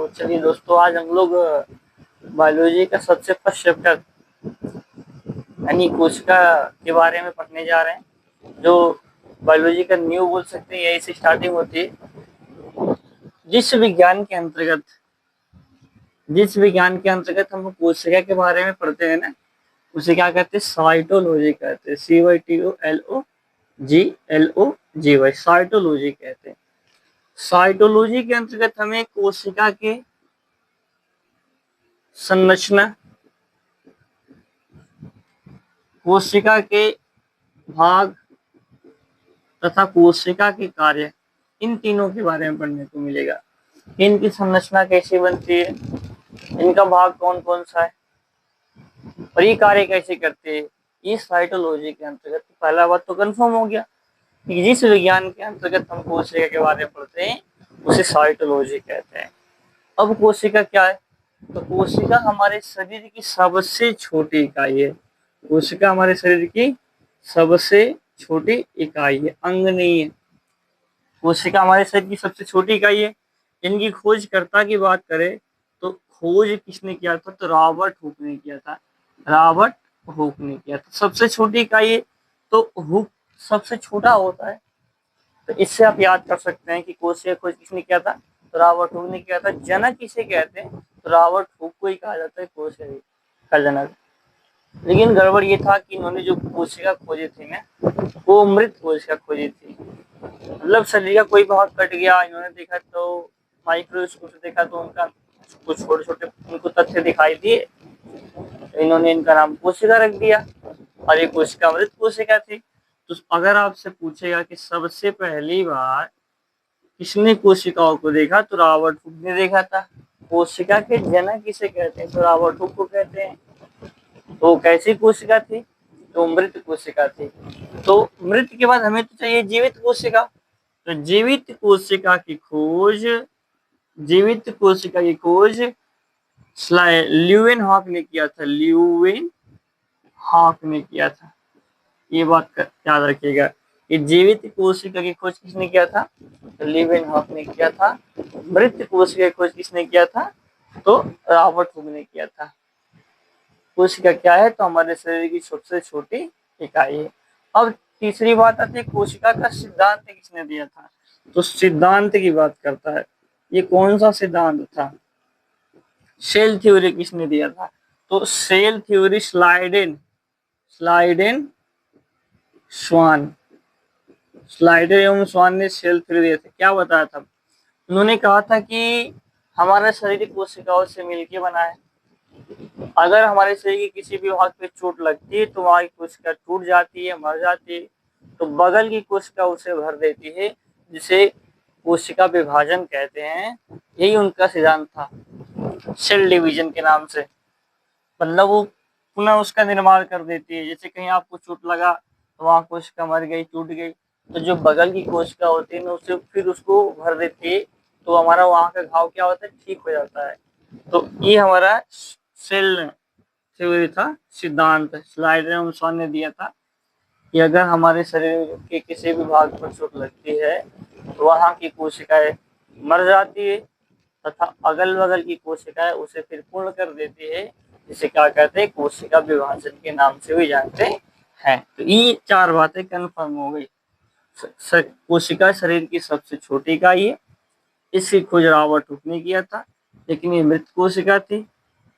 चलिए दोस्तों, आज हम लोग बायोलॉजी का सबसे फर्स्ट चैप्टर यानी कोशिका के बारे में पढ़ने जा रहे हैं। जो बायोलॉजी का न्यू बोल सकते हैं, यही से स्टार्टिंग होती है। जिस विज्ञान के अंतर्गत हम कोशिका के बारे में पढ़ते हैं ना, उसे क्या कहते हैं? साइटोलॉजी कहते हैं। CYTOLOGY, साइटोलॉजी कहते हैं। साइटोलॉजी के अंतर्गत हमें कोशिका के संरचना, कोशिका के भाग तथा कोशिका के कार्य, इन तीनों के बारे में पढ़ने को मिलेगा। इनकी संरचना कैसे बनती है, इनका भाग कौन कौन सा है और ये कार्य कैसे करते हैं, ये साइटोलॉजी के अंतर्गत। पहला बात तो कंफर्म हो गया कि जिस विज्ञान के अंतर्गत हम कोशिका के बारे में पढ़ते हैं उसे साइटोलॉजी कहते हैं। अब कोशिका क्या है? तो कोशिका हमारे शरीर की सबसे छोटी इकाई है। कोशिका हमारे शरीर की सबसे छोटी इकाई है, अंग नहीं है। कोशिका हमारे शरीर की सबसे छोटी इकाई है। इनकी खोजकर्ता की बात करें तो खोज किसने किया था? तो रॉबर्ट हुक ने किया था। सबसे छोटी इकाई है तो हुक सबसे छोटा होता है। तो इससे आप याद कर सकते हैं कि कोशिका खोज किसने किया था? तो रॉबर्ट हुक ने किया था। जनक किसे कहते हैं? तो रॉबर्ट हुक को ही कहा जाता है कोशिका का जनक। लेकिन गड़बड़ ये था कि इन्होंने जो कोशिका खोजे थे ना, वो मृत कोशिका खोजी थी। मतलब शरीर का कोई भाग कट गया, इन्होंने देखा तो माइक्रोस्कोप से देखा तो उनका कुछ छोटे छोटे उनको तथ्य दिखाई दिए, तो इन्होंने इनका नाम कोशिका रख दिया और ये कोशिका मृत कोशिका थी। तो अगर आपसे पूछेगा कि सबसे पहली बार किसने कोशिकाओं को देखा, तो रॉबर्ट हुक ने देखा था। कोशिका के जनक किसे कहते हैं? तो रॉबर्ट हुक को कहते हैं। तो कैसी कोशिका थी? तो मृत कोशिका थी। तो मृत के बाद हमें तो चाहिए जीवित कोशिका। तो जीवित कोशिका की खोज ल्यूवेनहॉक ने किया था। ये बात याद रखिएगा। ये जीवित कोशिका की खोज किसने किया था? तो ल्यूवेनहॉक ने किया था। मृत कोशिका की खोज किसने किया था? तो रॉबर्ट हुक ने किया था। कोशिका क्या है? तो हमारे शरीर की सबसे छोटी इकाई है। अब तीसरी बात आती है, कोशिका का सिद्धांत किसने दिया था? तो सिद्धांत की बात करता है। ये कौन सा सिद्धांत था? सेल थ्योरी किसने दिया था? तो सेल थ्योरी स्लाइडेन एवं स्वान ने सेल थ्योरी दिया था। क्या बताया था? उन्होंने कहा था कि हमारा शरीर कोशिकाओं से मिलकर बना है। अगर हमारे शरीर के किसी भी भाग पे चोट लगती है तो वहां की कोशिका टूट जाती है, मर जाती है, तो बगल की कोशिका उसे भर देती है, जिसे कोशिका विभाजन कहते हैं। यही उनका सिद्धांत था, सेल डिवीजन के नाम से। मतलब वो पुनः उसका निर्माण कर देती है। जैसे कहीं आपको चोट लगा तो वहां कोशिका मर गई, टूट गई, तो जो बगल की कोशिका होती है ना, उसे फिर उसको भर देती है, तो हमारा वहां का घाव क्या होता है? ठीक हो जाता है। तो ये हमारा सेल थ्योरी था, सिद्धांत स्लाइडर ने दिया था कि अगर हमारे शरीर के किसी भी भाग पर चोट लगती है तो वहां की कोशिकाएं मर जाती है तथा अगल बगल की कोशिकाएं उसे फिर पूर्ण कर देती है, जिसे क्या कहते हैं? कोशिका विभाजन के नाम से भी जानते हैं। तो ये चार बातें कंफर्म हो गई। कोशिका शरीर की सबसे छोटी इकाई है। इसकी खोज रॉबर्ट हुक ने किया था, लेकिन ये मृत कोशिका थी।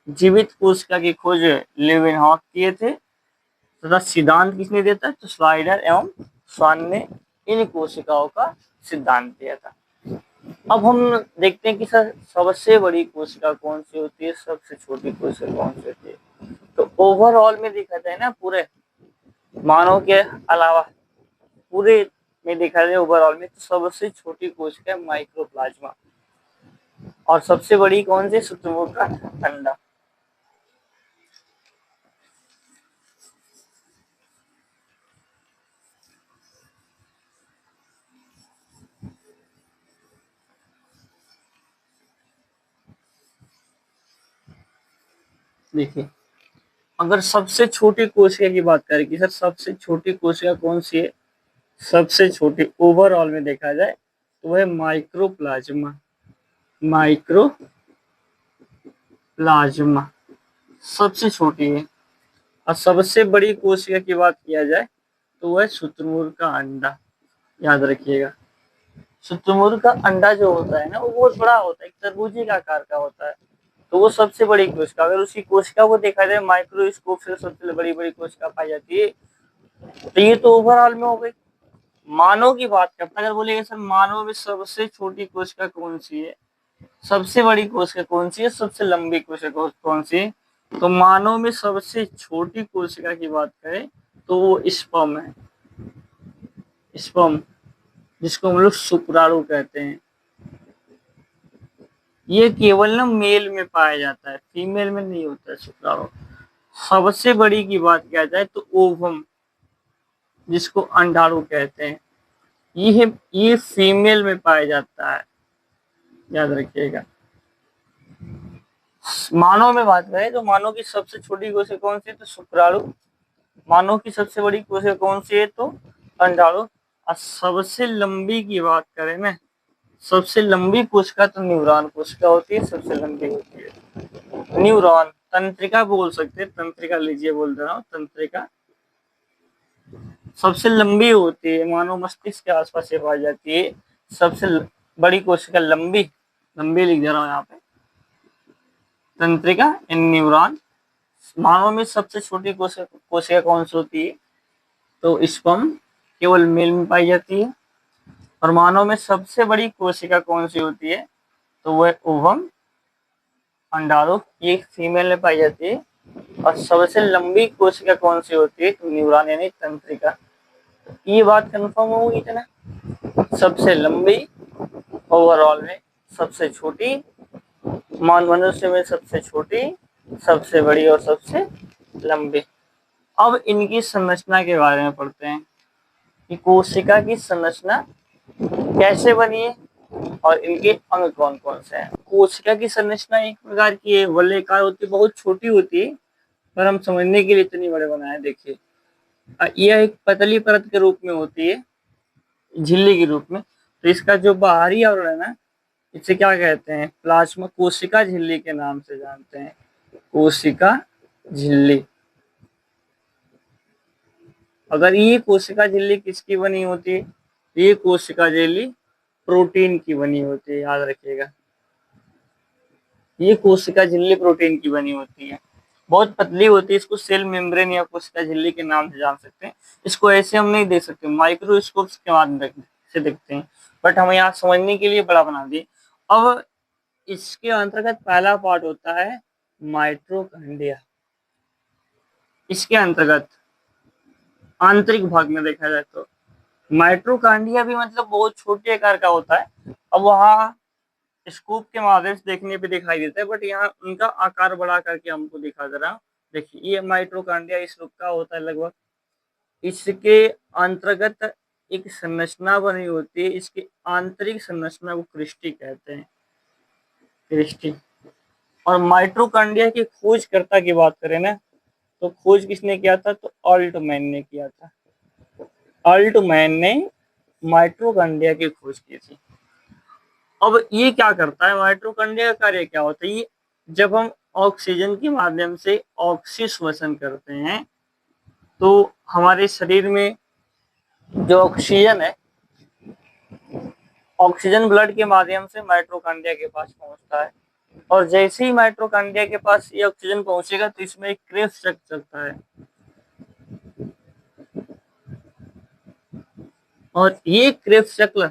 जीवित कोशिका की खोज ल्यूवेनहॉक किए थे तथा सिद्धांत किसने दिया था? तो स्लाइडर एवं स्वान ने इन कोशिकाओं का सिद्धांत दिया था। अब हम देखते हैं कि सर सबसे बड़ी कोशिका कौन सी होती है, सबसे छोटी कोशिका कौन सी होती है। तो ओवरऑल में देखा जाए ना, पूरे मानव के अलावा पूरे में देखा जाए ओवरऑल में, तो सबसे छोटी कोशिका माइक्रोप्लाज्मा और सबसे बड़ी कौन सी? शुतुरमुर्ग का अंडा। देखिए, अगर सबसे छोटी कोशिका की बात करें कि सर सबसे छोटी कोशिका कौन सी है, सबसे छोटी ओवरऑल में देखा जाए तो वह माइक्रोप्लाज्मा प्लाज्मा सबसे छोटी है। और सबसे बड़ी कोशिका की बात किया जाए तो वह शुतुरमुर्ग का अंडा, याद रखिएगा। शुतुरमुर्ग का अंडा जो होता है ना वो बहुत बड़ा होता है, एक तरबूजे का आकार का होता है। तो वो सबसे बड़ी कोशिका, अगर उसकी कोशिका को देखा जाए माइक्रोस्कोप से सबसे बड़ी बड़ी कोशिका पाई जाती है। तो ये तो ओवरऑल में हो गई। मानव की बात करते हैं, अगर बोलेंगे सर मानव में सबसे छोटी कोशिका कौन सी है, सबसे बड़ी कोशिका कौन सी है, सबसे लंबी कोशिका कौन सी है, तो मानव में सबसे छोटी कोशिका की बात करें तो वो स्पर्म है। स्पर्म, जिसको हम लोग शुक्राणु कहते हैं। ये केवल ना मेल में पाया जाता है, फीमेल में नहीं होता है शुक्राणु। सबसे बड़ी की बात किया जाए तो ओवम, जिसको अंडाणु कहते हैं, ये फीमेल में पाया जाता है, याद रखिएगा। मानव में बात करें तो मानव की सबसे छोटी कोशिका कौन सी है तो शुक्राणु। मानव की सबसे बड़ी कोशिका कौन सी है तो अंडाणु। और सबसे लंबी की बात करें ना, सबसे लंबी कोशिका तो न्यूरॉन कोशिका होती है, सबसे लंबी होती है न्यूरॉन। तंत्रिका बोल सकते हैं, तंत्रिका लीजिए, बोल दे रहा हूँ तंत्रिका। सबसे लंबी होती है, मानव मस्तिष्क के आसपास से पाई जाती है। सबसे बड़ी कोशिका लंबी, लंबी लिख दे रहा हूँ यहाँ पे, तंत्रिका न्यूरॉन। मानव में सबसे छोटी कोशिका कौन सी होती है तो स्पर्म, केवल मेल में पाई जाती है। और मानव में सबसे बड़ी कोशिका कौन सी होती है तो वह ओवम, अंडाणु, ये फीमेल में पाई जाती है। और सबसे लंबी कोशिका कौन सी होती है तो न्यूरॉन यानी तंत्रिका। ये बात कंफर्म होगी ना, सबसे लंबी, ओवरऑल में सबसे छोटी, मनुष्य में सबसे छोटी, सबसे बड़ी और सबसे लंबी। अब इनकी संरचना के बारे में पढ़ते हैं कि कोशिका की संरचना कैसे बनी है और इनके अंग कौन कौन से हैं। कोशिका की संरचना एक प्रकार की है, वलयाकार होती है, बहुत छोटी होती है, पर हम समझने के लिए इतनी बड़े बनाए। देखिए यह एक पतली परत के रूप में होती है, झिल्ली के रूप में। तो इसका जो बाहरी आवरण है ना, इसे क्या कहते हैं, प्लाज्मा कोशिका झिल्ली के नाम से जानते हैं, कोशिका झिल्ली। अगर ये कोशिका झिल्ली किसकी बनी होती है, ये कोशिका झिल्ली प्रोटीन की बनी होती है, याद रखिएगा। ये कोशिका झिल्ली प्रोटीन की बनी होती है, बहुत पतली होती है। इसको सेल मेम्ब्रेन या कोशिका झिल्ली के नाम से जान सकते हैं। इसको ऐसे हम नहीं देख सकते, माइक्रोस्कोप के माध्यम से देखते हैं, बट हम यहाँ समझने के लिए बड़ा बना दिए। अब इसके अंतर्गत पहला पार्ट होता है माइटोकॉन्ड्रिया। इसके अंतर्गत आंतरिक भाग में देखा जाए तो माइटोकॉन्ड्रिया भी मतलब बहुत छोटे आकार का होता है। अब वहाँ स्कोप के माध्यम से देखने पे दिखाई देता है, बट यहाँ उनका आकार बड़ा करके हमको दिखा दे रहा। देखिए ये माइटोकॉन्ड्रिया इस रूप का होता है लगभग। इसके अंतर्गत एक संरचना बनी होती है, इसकी आंतरिक संरचना को क्रिस्टी कहते हैं, क्रिस्टी। और माइटोकॉन्ड्रिया की खोजकर्ता की बात करें ना, तो खोज किसने किया था तो ऑल्टमैन ने किया था। ऑल्टमैन ने माइटोकॉन्ड्रिया की खोज की थी। अब ये क्या करता है, माइटोकॉन्ड्रिया का कार्य क्या होता है, ये जब हम ऑक्सीजन के माध्यम से ऑक्सीश्वसन करते हैं तो हमारे शरीर में जो ऑक्सीजन है, ऑक्सीजन ब्लड के माध्यम से माइटोकॉन्ड्रिया के पास पहुंचता है। और जैसे ही माइटोकॉन्ड्रिया के पास ये ऑक्सीजन पहुंचेगा तो इसमें एक क्रेब्स चक्र चलता है। और ये क्रेब्स चक्र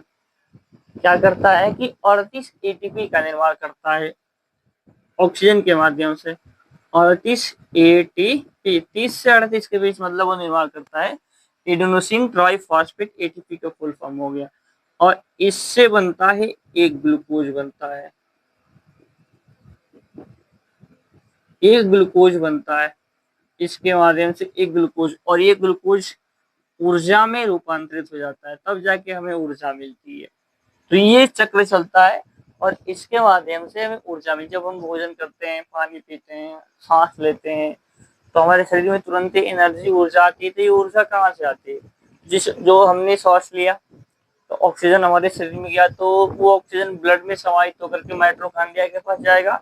क्या करता है कि 38 एटीपी का निर्माण करता है ऑक्सीजन के माध्यम से। 38 एटीपी, 30 से 38 के बीच मतलब वो निर्माण करता है। एडेनोसिन ट्राइफॉस्फेट एटीपी का फुल फॉर्म हो गया। और इससे बनता है एक ग्लूकोज बनता है, एक ग्लूकोज बनता है इसके माध्यम से एक ग्लूकोज। और ये ग्लूकोज ऊर्जा में रूपांतरित हो जाता है, तब जाके हमें ऊर्जा मिलती है। तो ये चक्र चलता है और इसके माध्यम से हमें ऊर्जा मिलती है। जब हम भोजन करते हैं, पानी पीते हैं, सांस लेते हैं, तो हमारे शरीर में तुरंत ही एनर्जी, ऊर्जा आती है। तो ये ऊर्जा कहाँ से आती है, जो हमने सांस लिया तो ऑक्सीजन हमारे शरीर में गया, तो वो ऑक्सीजन ब्लड में समाहित होकर के माइटोकॉन्ड्रिया के पास जाएगा।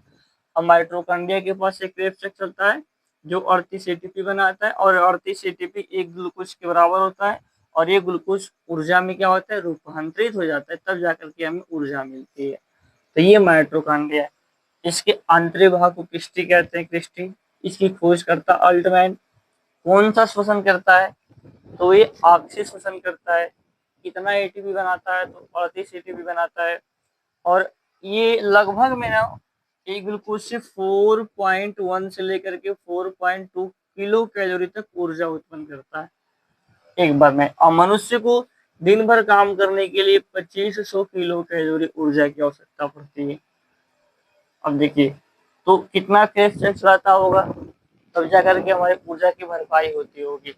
अब माइटोकॉन्ड्रिया के पास एक क्रेब्स चलता है जो 38 एटीपी बनाता है, और 38 एटीपी एक ग्लूकोज के बराबर होता है, और ये ग्लूकोज ऊर्जा में क्या होता है, रूपांतरित हो जाता है, तब जाकर के हमें ऊर्जा मिलती है। तो ये माइटोकॉन्ड्रिया है। इसके आंतरिक भाग को क्रिस्टी कहते हैं, क्रिस्टी। इसकी खोज करता अल्टमैन। कौन सा श्वसन करता है, तो ये आपसी श्वसन करता है। कितना एटीपी बनाता है, तो 38 एटीपी बनाता है। और ये लगभग में ना एक ग्लूकोज से 4.1 से लेकर के 4.2 किलो कैलोरी तक ऊर्जा उत्पन्न करता है एक बार में। और मनुष्य को दिन भर काम करने के लिए 2500 किलो कैलोरी ऊर्जा की आवश्यकता पड़ती है। अब देखिए तो कितना तेज चलाता होगा, तब जाकर के हमारी ऊर्जा की भरपाई होती होगी।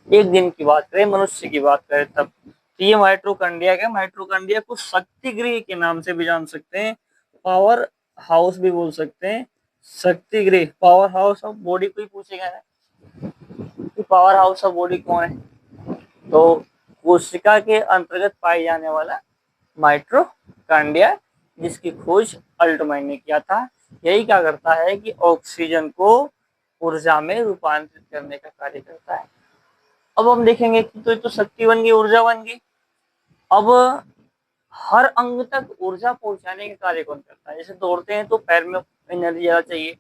एक दिन की बात करें, मनुष्य की बात करें तब। तो ये माइटोकॉन्ड्रिया का, माइटोकॉन्ड्रिया को शक्ति गृह के नाम से भी जान सकते हैं, पावर हाउस भी बोल सकते हैं। शक्ति गृह, पावर हाउस ऑफ बॉडी, कोई पूछेगा ना कि पावर हाउस ऑफ बॉडी कौन है, तो कोशिका के अंतर्गत पाए जाने वाला माइटोकॉन्ड्रिया, जिसकी खोज अल्टमैन ने किया था। यही क्या करता है कि ऑक्सीजन को ऊर्जा में रूपांतरित करने का कार्य करता है। अब हम देखेंगे कि तो शक्ति बन गई, ऊर्जा बन गई। अब हर अंग तक ऊर्जा पहुंचाने का कार्य कौन करता है, जैसे दौड़ते हैं तो पैर में एनर्जी ज्यादा चाहिए,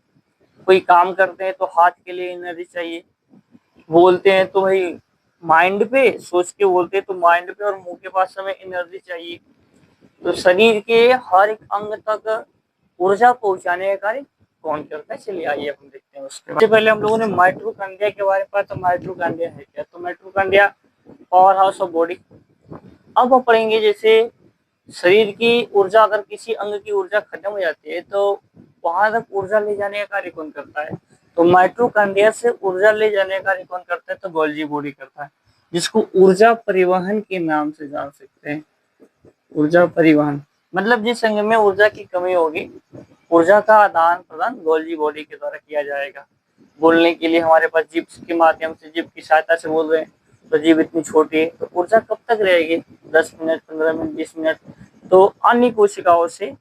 कोई काम करते हैं तो हाथ के लिए एनर्जी चाहिए, बोलते हैं तो भाई माइंड पे सोच के बोलते हैं तो माइंड पे और मुंह के पास हमें एनर्जी चाहिए। तो शरीर के हर एक अंग तक ऊर्जा पहुंचाने का कार्य कौन करता है, चलिए आइए हम देखते हैं उसके बाद। पहले हम लोगों ने माइटोकॉन्ड्रिया के बारे में पढ़ा, तो माइटोकॉन्ड्रिया है क्या, तो mitochondria power house of body. अब हम पढ़ेंगे जैसे शरीर की ऊर्जा, अगर किसी अंग की ऊर्जा खत्म हो जाती है तो वहां तक ऊर्जा ले जाने का कार्य कौन करता है, तो माइटोकॉन्ड्रिया से ऊर्जा ले जाने का कार्य कौन करता है, तो गोल्जी बॉडी करता है, जिसको ऊर्जा परिवहन के नाम से जान सकते हैं। ऊर्जा परिवहन मतलब जिस अंग में ऊर्जा की कमी होगी, ऊर्जा का आदान प्रदान गोल्जी बॉडी के द्वारा किया जाएगा। बोलने के लिए हमारे पास जीभ के माध्यम से, जीभ की सहायता से बोल रहे हैं, तो जीभ इतनी छोटी है तो ऊर्जा कब तक रहेगी, 10 मिनट, 15 मिनट, 20 मिनट। तो अन्य कोशिकाओं से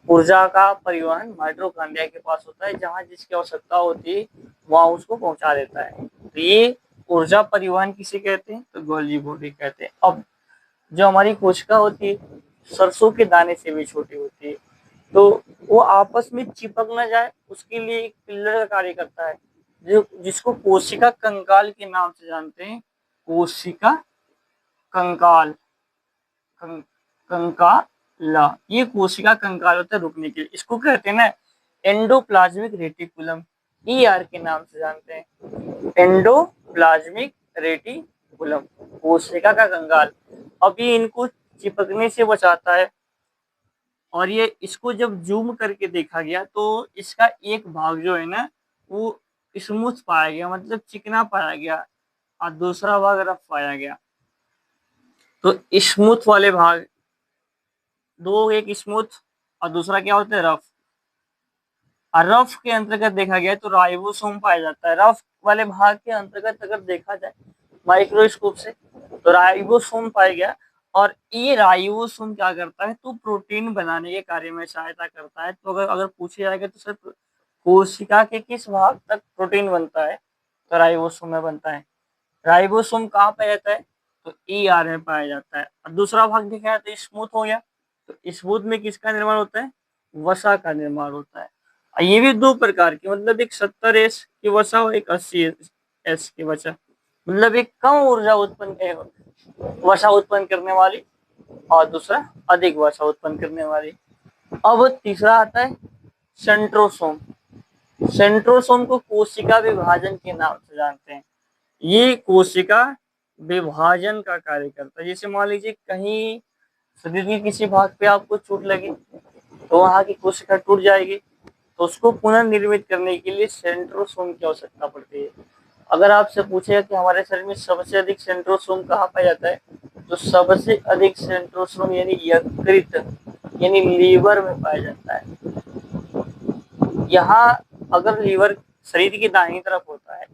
ऊर्जा का परिवहन माइटोकॉन्ड्रिया के पास होता है, जहां जिसकी आवश्यकता होती है वहां उसको पहुंचा देता है। तो ये ऊर्जा परिवहन किसे कहते हैं, तो गोल्जी बॉडी कहते हैं। अब जो हमारी कोशिका होती है सरसों के दाने से भी छोटी होती है, तो वो आपस में चिपक न जाए उसके लिए एक पिल्लर का कार्य करता है, जो जिसको कोशिका कंकाल के नाम से जानते हैं। कोशिका कंकाल, कंकाला, ये कोशिका कंकाल होता है रुकने के लिए, इसको कहते हैं ना एंडोप्लाज्मिक रेटिकुलम, ईआर के नाम से जानते हैं, एंडोप्लाज्मिक रेटिकुलम, कोशिका का कंकाल। अभी इनको चिपकने से बचाता है, और ये इसको जब जूम करके देखा गया तो इसका एक भाग जो है ना वो स्मूथ पाया गया, मतलब चिकना पाया गया, और दूसरा भाग रफ पाया गया। तो स्मूथ वाले भाग दो, एक स्मूथ और दूसरा क्या होता है, रफ। और रफ के अंतर्गत देखा गया तो राइबोसोम पाया जाता है। रफ वाले भाग के अंतर्गत अगर देखा जाए माइक्रोस्कोप से तो राइबोसोम पाया गया, और ये राइबोसोम क्या करता है, तो प्रोटीन बनाने के कार्य में सहायता करता है। तो अगर पूछे जाएगा तो सर कोशिका के किस भाग तक प्रोटीन बनता है, तो राइबोसोम में बनता है। राइबोसोम कहाँ पाया जाता है, तो ईआर में पाया जाता है। और दूसरा भाग देखा जाए तो स्मूथ हो गया, तो स्मूथ में किसका निर्माण होता है, वसा का निर्माण होता है। और ये भी दो प्रकार की, मतलब एक 70S की वसा और एक 80S की वसा, मतलब एक कम ऊर्जा उत्पन्न वसा उत्पन्न करने वाली और दूसरा अधिक वसा उत्पन्न करने वाली। अब तीसरा आता है सेंट्रोसोम। सेंट्रोसोम को कोशिका विभाजन के नाम से जानते हैं। ये कोशिका विभाजन का कार्य करता है। जैसे मान लीजिए कहीं शरीर के किसी भाग पे आपको चोट लगी तो वहां की कोशिका टूट जाएगी, तो उसको पुनर्निर्मित करने के लिए सेंट्रोसोम की आवश्यकता पड़ती है। अगर आपसे पूछेगा कि हमारे शरीर में सबसे अधिक सेंट्रोसोम कहाँ पाया जाता है, तो सबसे अधिक सेंट्रोसोम यानी यकृत यानी लीवर में पाया जाता है। यहाँ अगर लीवर शरीर की दाहिनी तरफ होता है,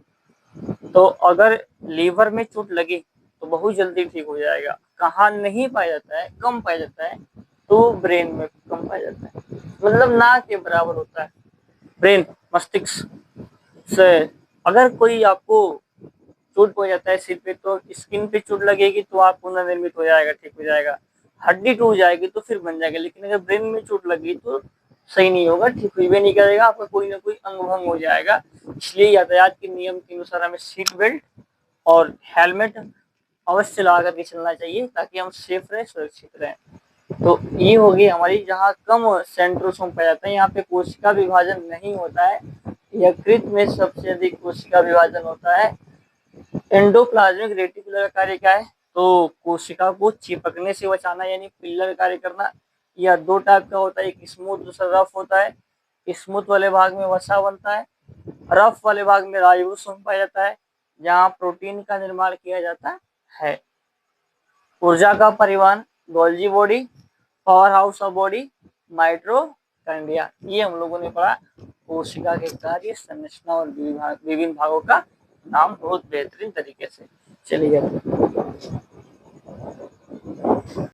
तो अगर लीवर में चोट लगी तो बहुत जल्दी ठीक हो जाएगा। कहाँ नहीं पाया जाता है, कम पाया जाता है, तो ब्रेन में कम पाया जाता है, मतलब ना के बराबर होता है। ब्रेन, मस्तिष्क से अगर कोई आपको चोट हो जाता है सिर पे, तो स्किन पे चोट लगेगी तो आप पुनर्निर्मित हो जाएगा, ठीक हो जाएगा। हड्डी टूट जाएगी तो फिर बन जाएगा, लेकिन अगर ब्रेन में चोट लगी तो सही नहीं होगा, ठीक हुई भी नहीं करेगा, आपका कोई ना कोई अंग भंग हो जाएगा। इसलिए यातायात के नियम के अनुसार हमें सीट बेल्ट और हेलमेट अवश्य लगा करके चलना चाहिए, ताकि हम सेफ रहें, सुरक्षित रहें। तो ये होगी हमारी, जहाँ कम सेंट्रोसोम पाया जाता है, यहाँ पे कोशिका विभाजन नहीं होता है। यकृत में सबसे अधिक कोशिका विभाजन होता है। एंडोप्लाज्मिक रेटिकुलर का कार्य क्या है? तो कोशिका को चिपकने से बचाना, यानी पिल्लर कार्य करना। यह दो टाइप का होता है, एक स्मूथ, दूसरा रफ होता है। स्मूथ वाले भाग में वसा बनता है, रफ वाले भाग में राइबोसोम पाया जाता है, जहाँ प्रोटीन का निर्माण किया जाता है। ऊर्जा का परिवहन Golgi body, power house of body mitochondria. ये हम लोगों ने पढ़ा कोशिका के कार्य, संरचना और विभिन्न भागों का नाम बहुत बेहतरीन तरीके से। चलिए।